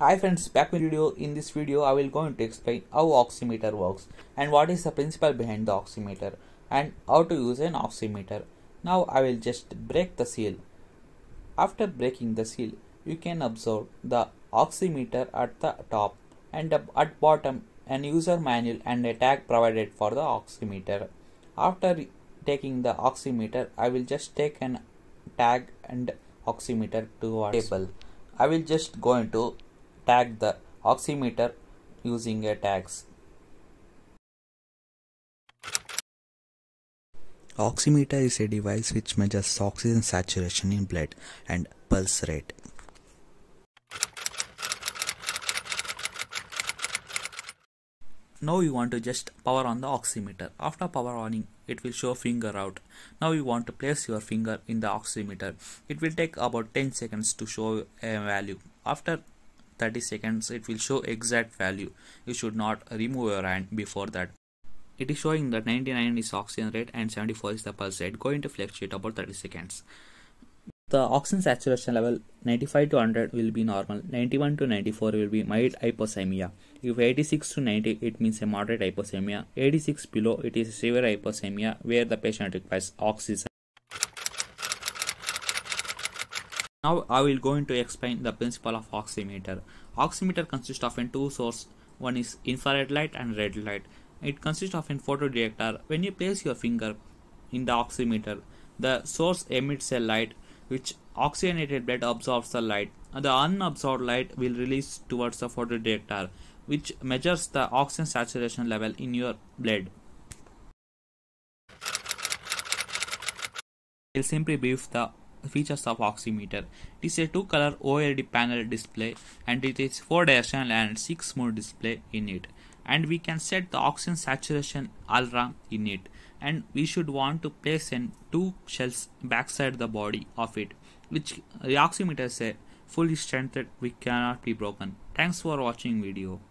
Hi friends, back with video. In this video I will going to explain how oximeter works and what is the principle behind the oximeter and how to use an oximeter. Now I will just break the seal. After breaking the seal, you can observe the oximeter at the top and at bottom an user manual and a tag provided for the oximeter. After taking the oximeter, I will just take an tag and oximeter to a table. I will just going to tag the oximeter using a tags. Oximeter is a device which measures oxygen saturation in blood and pulse rate. Now you want to just power on the oximeter. After power on, it will show finger out. Now you want to place your finger in the oximeter. It will take about 10 seconds to show a value. After 30 seconds it will show exact value. You should not remove your hand before that. It is showing that 99 is oxygen rate and 74 is the pulse rate, going to fluctuate about 30 seconds. The oxygen saturation level 95 to 100 will be normal, 91 to 94 will be mild hypoxemia. If 86 to 90 it means a moderate hypoxemia, 86 below it is severe hypoxemia where the patient requires oxygen. Now I will going to explain the principle of oximeter. Oximeter consists of two sources. One is infrared light and red light. It consists of a photodetector. When you place your finger in the oximeter, the source emits a light which oxygenated blood absorbs the light. The unabsorbed light will release towards the photodetector, which measures the oxygen saturation level in your blood. I will simply brief the features of oximeter. It is a two-color OLED panel display and it is 4-directional and 6-mode display in it. And we can set the oxygen saturation alarm in it. And we should want to place in two shells backside the body of it, which the oximeter is a fully strengthened, we cannot be broken. Thanks for watching video.